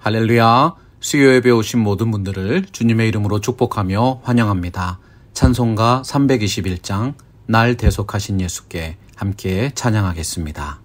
할렐루야. 수요 예배 오신 모든 분들을 주님의 이름으로 축복하며 환영합니다. 찬송가 321장 날 대속하신 예수께 함께 찬양하겠습니다.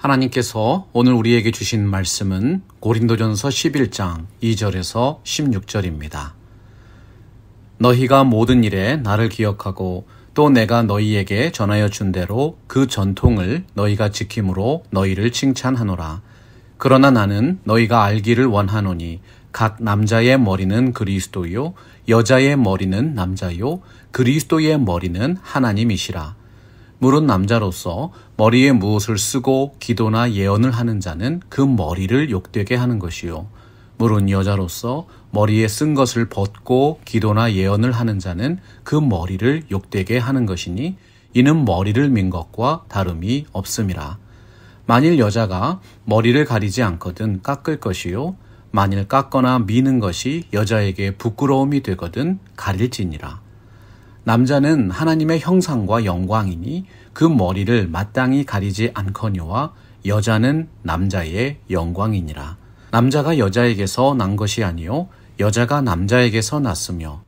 하나님께서 오늘 우리에게 주신 말씀은 고린도전서 11장 2절에서 16절입니다. 너희가 모든 일에 나를 기억하고 또 내가 너희에게 전하여 준 대로 그 전통을 너희가 지킴으로 너희를 칭찬하노라. 그러나 나는 너희가 알기를 원하노니 각 남자의 머리는 그리스도요 여자의 머리는 남자요 그리스도의 머리는 하나님이시라. 물은 남자로서 머리에 무엇을 쓰고 기도나 예언을 하는 자는 그 머리를 욕되게 하는 것이요. 물은 여자로서 머리에 쓴 것을 벗고 기도나 예언을 하는 자는 그 머리를 욕되게 하는 것이니 이는 머리를 민 것과 다름이 없음이라. 만일 여자가 머리를 가리지 않거든 깎을 것이요. 만일 깎거나 미는 것이 여자에게 부끄러움이 되거든 가릴지니라. 남자는 하나님의 형상과 영광이니 그 머리를 마땅히 가리지 않거니와 여자는 남자의 영광이니라. 남자가 여자에게서 난 것이 아니요 여자가 남자에게서 났으며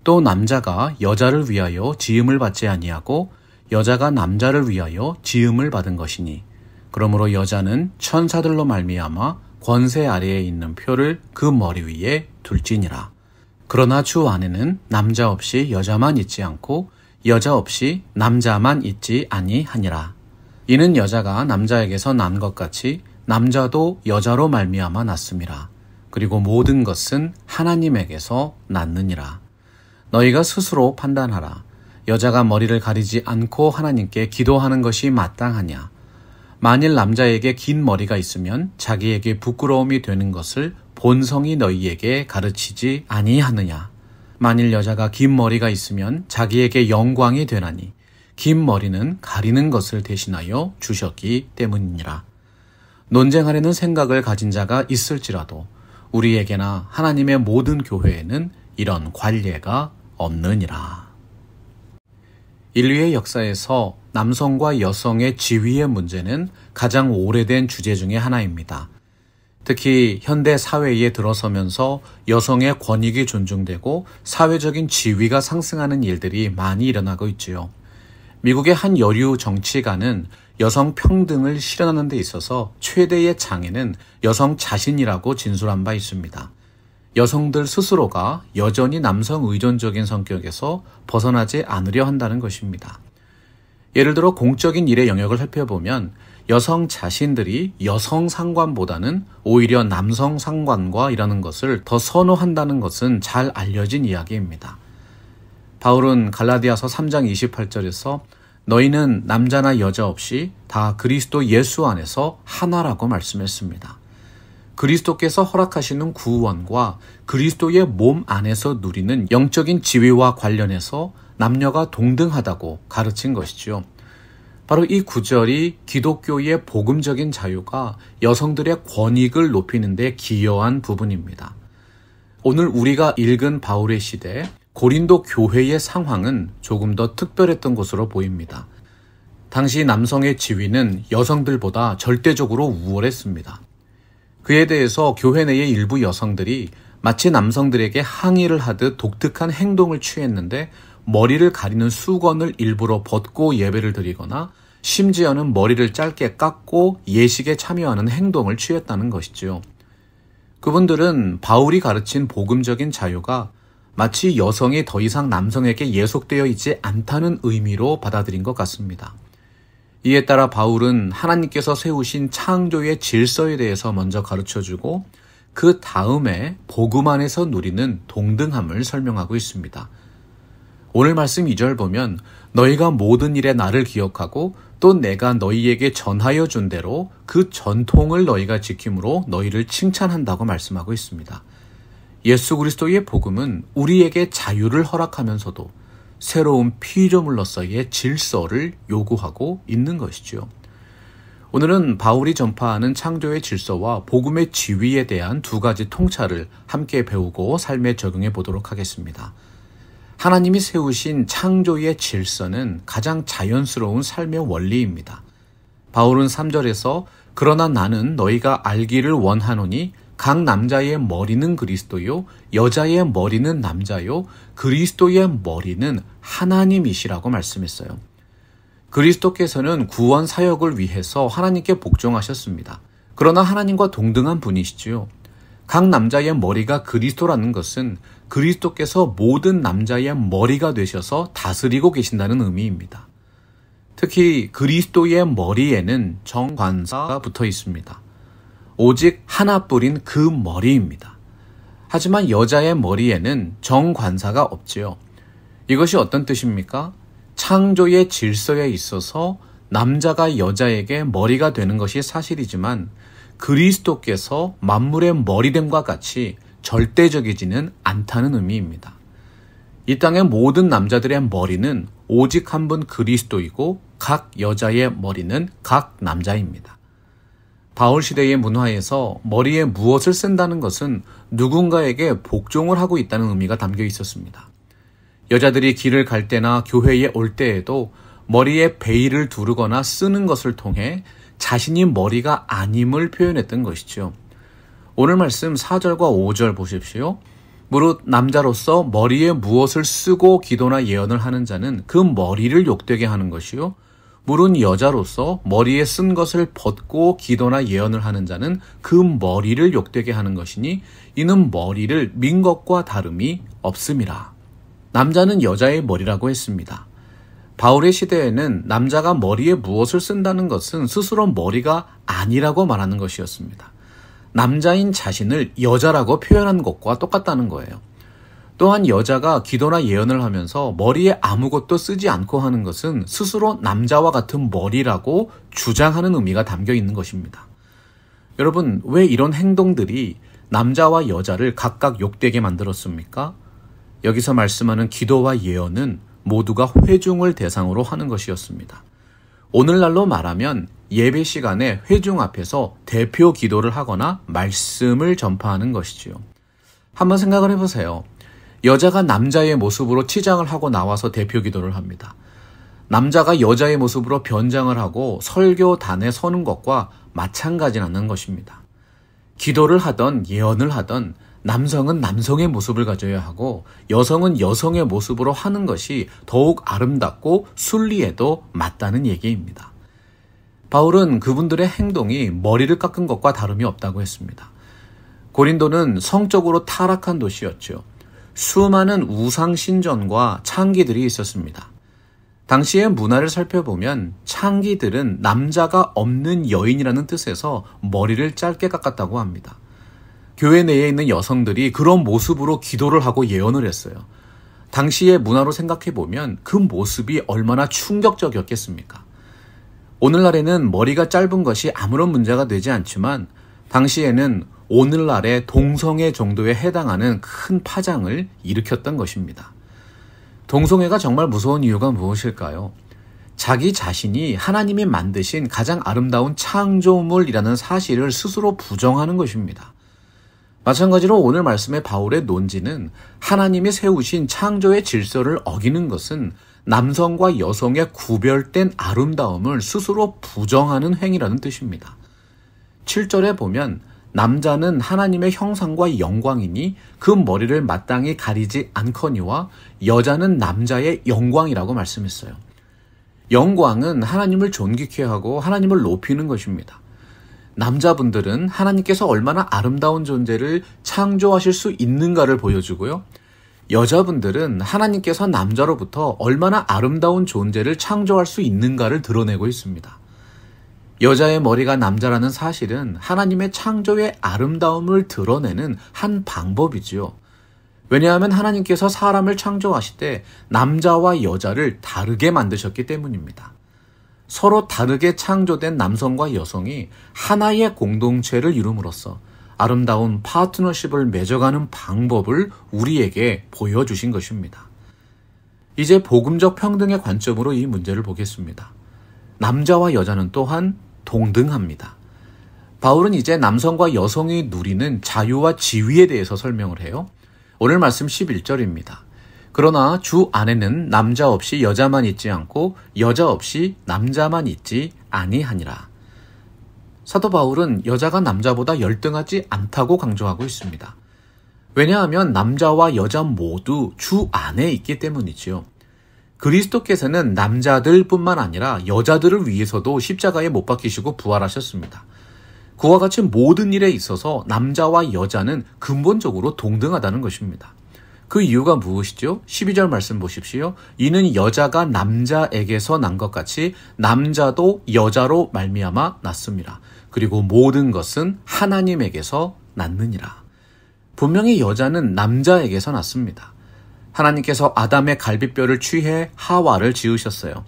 또 남자가 여자를 위하여 지음을 받지 아니하고 여자가 남자를 위하여 지음을 받은 것이니 그러므로 여자는 천사들로 말미암아 권세 아래에 있는 표를 그 머리 위에 둘지니라. 그러나 주 안에는 남자 없이 여자만 있지 않고 여자 없이 남자만 있지 아니하니라. 이는 여자가 남자에게서 난 것 같이 남자도 여자로 말미암아 났음이라. 그리고 모든 것은 하나님에게서 났느니라. 너희가 스스로 판단하라. 여자가 머리를 가리지 않고 하나님께 기도하는 것이 마땅하냐. 만일 남자에게 긴 머리가 있으면 자기에게 부끄러움이 되는 것을 본성이 너희에게 가르치지 아니하느냐. 만일 여자가 긴 머리가 있으면 자기에게 영광이 되나니 긴 머리는 가리는 것을 대신하여 주셨기 때문이니라. 논쟁하려는 생각을 가진 자가 있을지라도 우리에게나 하나님의 모든 교회에는 이런 관례가 없느니라. 인류의 역사에서 남성과 여성의 지위의 문제는 가장 오래된 주제 중에 하나입니다. 특히 현대 사회에 들어서면서 여성의 권익이 존중되고 사회적인 지위가 상승하는 일들이 많이 일어나고 있지요. 미국의 한 여류 정치가는 여성 평등을 실현하는 데 있어서 최대의 장애는 여성 자신이라고 진술한 바 있습니다. 여성들 스스로가 여전히 남성 의존적인 성격에서 벗어나지 않으려 한다는 것입니다. 예를 들어 공적인 일의 영역을 살펴보면 여성 자신들이 여성 상관보다는 오히려 남성 상관과 일하는 것을 더 선호한다는 것은 잘 알려진 이야기입니다. 바울은 갈라디아서 3장 28절에서 너희는 남자나 여자 없이 다 그리스도 예수 안에서 하나라고 말씀했습니다. 그리스도께서 허락하시는 구원과 그리스도의 몸 안에서 누리는 영적인 지위와 관련해서 남녀가 동등하다고 가르친 것이지요. 바로 이 구절이 기독교의 복음적인 자유가 여성들의 권익을 높이는 데 기여한 부분입니다. 오늘 우리가 읽은 바울의 시대 고린도 교회의 상황은 조금 더 특별했던 것으로 보입니다. 당시 남성의 지위는 여성들보다 절대적으로 우월했습니다. 그에 대해서 교회 내의 일부 여성들이 마치 남성들에게 항의를 하듯 독특한 행동을 취했는데 머리를 가리는 수건을 일부러 벗고 예배를 드리거나 심지어는 머리를 짧게 깎고 예식에 참여하는 행동을 취했다는 것이지요. 그분들은 바울이 가르친 복음적인 자유가 마치 여성이 더 이상 남성에게 예속되어 있지 않다는 의미로 받아들인 것 같습니다. 이에 따라 바울은 하나님께서 세우신 창조의 질서에 대해서 먼저 가르쳐주고 그 다음에 복음 안에서 누리는 동등함을 설명하고 있습니다. 오늘 말씀 2절 보면 너희가 모든 일에 나를 기억하고 또 내가 너희에게 전하여 준 대로 그 전통을 너희가 지킴으로 너희를 칭찬한다고 말씀하고 있습니다. 예수 그리스도의 복음은 우리에게 자유를 허락하면서도 새로운 피조물로서의 질서를 요구하고 있는 것이죠. 오늘은 바울이 전파하는 창조의 질서와 복음의 지위에 대한 두 가지 통찰을 함께 배우고 삶에 적용해 보도록 하겠습니다. 하나님이 세우신 창조의 질서는 가장 자연스러운 삶의 원리입니다. 바울은 3절에서 그러나 나는 너희가 알기를 원하노니 각 남자의 머리는 그리스도요 여자의 머리는 남자요 그리스도의 머리는 하나님이시라고 말씀했어요. 그리스도께서는 구원 사역을 위해서 하나님께 복종하셨습니다. 그러나 하나님과 동등한 분이시지요. 각 남자의 머리가 그리스도라는 것은 그리스도께서 모든 남자의 머리가 되셔서 다스리고 계신다는 의미입니다. 특히 그리스도의 머리에는 정관사가 붙어 있습니다. 오직 하나뿐인 그 머리입니다. 하지만 여자의 머리에는 정관사가 없지요. 이것이 어떤 뜻입니까? 창조의 질서에 있어서 남자가 여자에게 머리가 되는 것이 사실이지만 그리스도께서 만물의 머리됨과 같이 절대적이지는 않다는 의미입니다. 이 땅의 모든 남자들의 머리는 오직 한 분 그리스도이고 각 여자의 머리는 각 남자입니다. 바울 시대의 문화에서 머리에 무엇을 쓴다는 것은 누군가에게 복종을 하고 있다는 의미가 담겨 있었습니다. 여자들이 길을 갈 때나 교회에 올 때에도 머리에 베일을 두르거나 쓰는 것을 통해 자신이 머리가 아님을 표현했던 것이죠. 오늘 말씀 4절과 5절 보십시오. 무릇 남자로서 머리에 무엇을 쓰고 기도나 예언을 하는 자는 그 머리를 욕되게 하는 것이요. 무릇 여자로서 머리에 쓴 것을 벗고 기도나 예언을 하는 자는 그 머리를 욕되게 하는 것이니 이는 머리를 민 것과 다름이 없음이라. 남자는 여자의 머리라고 했습니다. 바울의 시대에는 남자가 머리에 무엇을 쓴다는 것은 스스로 머리가 아니라고 말하는 것이었습니다. 남자인 자신을 여자라고 표현한 것과 똑같다는 거예요. 또한 여자가 기도나 예언을 하면서 머리에 아무것도 쓰지 않고 하는 것은 스스로 남자와 같은 머리라고 주장하는 의미가 담겨 있는 것입니다. 여러분, 왜 이런 행동들이 남자와 여자를 각각 욕되게 만들었습니까? 여기서 말씀하는 기도와 예언은 모두가 회중을 대상으로 하는 것이었습니다. 오늘날로 말하면 예배 시간에 회중 앞에서 대표 기도를 하거나 말씀을 전파하는 것이지요. 한번 생각을 해보세요. 여자가 남자의 모습으로 치장을 하고 나와서 대표 기도를 합니다. 남자가 여자의 모습으로 변장을 하고 설교단에 서는 것과 마찬가지라는 것입니다. 기도를 하던 예언을 하던 남성은 남성의 모습을 가져야 하고 여성은 여성의 모습으로 하는 것이 더욱 아름답고 순리에도 맞다는 얘기입니다. 바울은 그분들의 행동이 머리를 깎은 것과 다름이 없다고 했습니다. 고린도는 성적으로 타락한 도시였죠. 수많은 우상 신전과 창기들이 있었습니다. 당시의 문화를 살펴보면 창기들은 남자가 없는 여인이라는 뜻에서 머리를 짧게 깎았다고 합니다. 교회 내에 있는 여성들이 그런 모습으로 기도를 하고 예언을 했어요. 당시의 문화로 생각해보면 그 모습이 얼마나 충격적이었겠습니까? 오늘날에는 머리가 짧은 것이 아무런 문제가 되지 않지만 당시에는 오늘날의 동성애 정도에 해당하는 큰 파장을 일으켰던 것입니다. 동성애가 정말 무서운 이유가 무엇일까요? 자기 자신이 하나님이 만드신 가장 아름다운 창조물이라는 사실을 스스로 부정하는 것입니다. 마찬가지로 오늘 말씀의 바울의 논지는 하나님이 세우신 창조의 질서를 어기는 것은 남성과 여성의 구별된 아름다움을 스스로 부정하는 행위라는 뜻입니다. 7절에 보면 남자는 하나님의 형상과 영광이니 그 머리를 마땅히 가리지 않거니와 여자는 남자의 영광이라고 말씀했어요. 영광은 하나님을 존귀케 하고 하나님을 높이는 것입니다. 남자분들은 하나님께서 얼마나 아름다운 존재를 창조하실 수 있는가를 보여주고요. 여자분들은 하나님께서 남자로부터 얼마나 아름다운 존재를 창조할 수 있는가를 드러내고 있습니다. 여자의 머리가 남자라는 사실은 하나님의 창조의 아름다움을 드러내는 한 방법이지요. 왜냐하면 하나님께서 사람을 창조하실 때 남자와 여자를 다르게 만드셨기 때문입니다. 서로 다르게 창조된 남성과 여성이 하나의 공동체를 이룸으로써 아름다운 파트너십을 맺어가는 방법을 우리에게 보여주신 것입니다. 이제 복음적 평등의 관점으로 이 문제를 보겠습니다. 남자와 여자는 또한 동등합니다. 바울은 이제 남성과 여성이 누리는 자유와 지위에 대해서 설명을 해요. 오늘 말씀 11절입니다. 그러나 주 안에는 남자 없이 여자만 있지 않고 여자 없이 남자만 있지 아니하니라. 사도 바울은 여자가 남자보다 열등하지 않다고 강조하고 있습니다. 왜냐하면 남자와 여자 모두 주 안에 있기 때문이지요. 그리스도께서는 남자들뿐만 아니라 여자들을 위해서도 십자가에 못 박히시고 부활하셨습니다. 그와 같이 모든 일에 있어서 남자와 여자는 근본적으로 동등하다는 것입니다. 그 이유가 무엇이죠? 12절 말씀 보십시오. 이는 여자가 남자에게서 난 것 같이 남자도 여자로 말미암아 났습니다. 그리고 모든 것은 하나님에게서 났느니라. 분명히 여자는 남자에게서 났습니다. 하나님께서 아담의 갈비뼈를 취해 하와를 지으셨어요.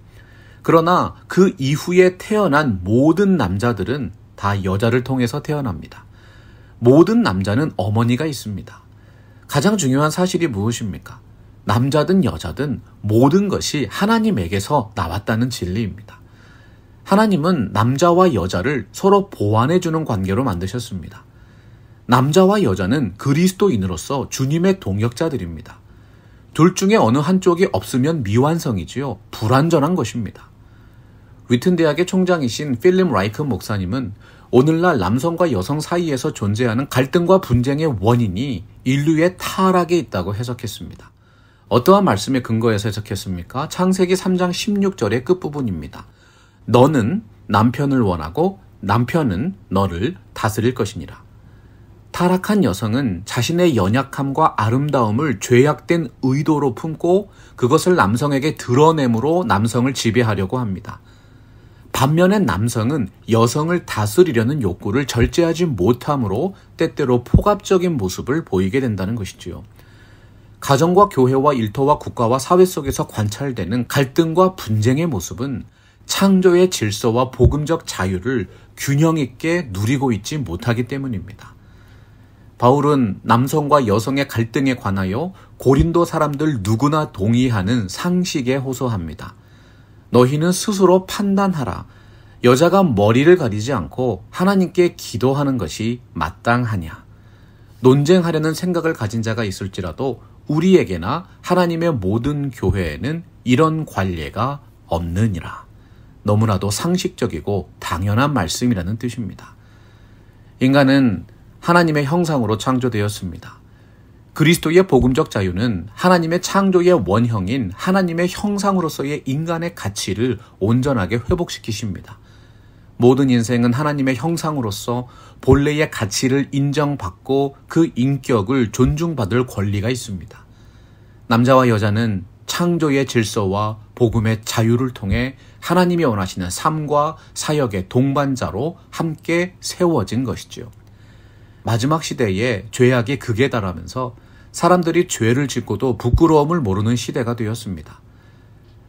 그러나 그 이후에 태어난 모든 남자들은 다 여자를 통해서 태어납니다. 모든 남자는 어머니가 있습니다. 가장 중요한 사실이 무엇입니까? 남자든 여자든 모든 것이 하나님에게서 나왔다는 진리입니다. 하나님은 남자와 여자를 서로 보완해주는 관계로 만드셨습니다. 남자와 여자는 그리스도인으로서 주님의 동역자들입니다. 둘 중에 어느 한쪽이 없으면 미완성이지요. 불완전한 것입니다. 위튼 대학의 총장이신 필립 라이크 목사님은 오늘날 남성과 여성 사이에서 존재하는 갈등과 분쟁의 원인이 인류의 타락에 있다고 해석했습니다. 어떠한 말씀에 근거해서 해석했습니까? 창세기 3장 16절의 끝부분입니다. 너는 남편을 원하고 남편은 너를 다스릴 것이니라. 타락한 여성은 자신의 연약함과 아름다움을 죄악된 의도로 품고 그것을 남성에게 드러내므로 남성을 지배하려고 합니다. 반면에 남성은 여성을 다스리려는 욕구를 절제하지 못함으로 때때로 폭압적인 모습을 보이게 된다는 것이지요. 가정과 교회와 일터와 국가와 사회 속에서 관찰되는 갈등과 분쟁의 모습은 창조의 질서와 복음적 자유를 균형 있게 누리고 있지 못하기 때문입니다. 바울은 남성과 여성의 갈등에 관하여 고린도 사람들 누구나 동의하는 상식에 호소합니다. 너희는 스스로 판단하라. 여자가 머리를 가리지 않고 하나님께 기도하는 것이 마땅하냐. 논쟁하려는 생각을 가진 자가 있을지라도 우리에게나 하나님의 모든 교회에는 이런 관례가 없느니라. 너무나도 상식적이고 당연한 말씀이라는 뜻입니다. 인간은 하나님의 형상으로 창조되었습니다. 그리스도의 복음적 자유는 하나님의 창조의 원형인 하나님의 형상으로서의 인간의 가치를 온전하게 회복시키십니다. 모든 인생은 하나님의 형상으로서 본래의 가치를 인정받고 그 인격을 존중받을 권리가 있습니다. 남자와 여자는 창조의 질서와 복음의 자유를 통해 하나님이 원하시는 삶과 사역의 동반자로 함께 세워진 것이지요. 마지막 시대에 죄악이 극에 달하면서 사람들이 죄를 짓고도 부끄러움을 모르는 시대가 되었습니다.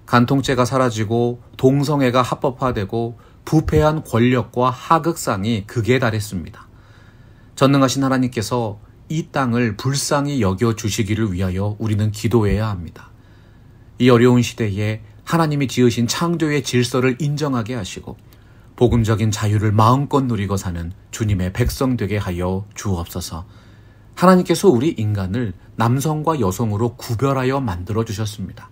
간통죄가 사라지고 동성애가 합법화되고 부패한 권력과 하극상이 극에 달했습니다. 전능하신 하나님께서 이 땅을 불쌍히 여겨주시기를 위하여 우리는 기도해야 합니다. 이 어려운 시대에 하나님이 지으신 창조의 질서를 인정하게 하시고 복음적인 자유를 마음껏 누리고 사는 주님의 백성 되게 하여 주옵소서. 하나님께서 우리 인간을 남성과 여성으로 구별하여 만들어 주셨습니다.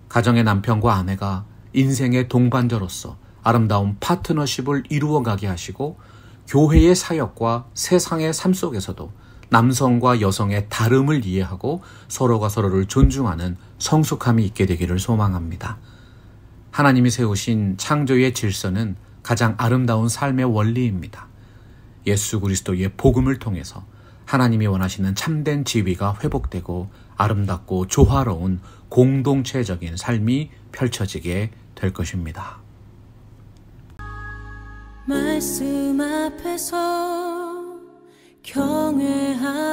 가정의 남편과 아내가 인생의 동반자로서 아름다운 파트너십을 이루어가게 하시고 교회의 사역과 세상의 삶 속에서도 남성과 여성의 다름을 이해하고 서로가 서로를 존중하는 성숙함이 있게 되기를 소망합니다. 하나님이 세우신 창조의 질서는 가장 아름다운 삶의 원리입니다. 예수 그리스도의 복음을 통해서 하나님이 원하시는 참된 지위가 회복되고 아름답고 조화로운 공동체적인 삶이 펼쳐지게 될 것입니다. 말씀 앞에서 경외하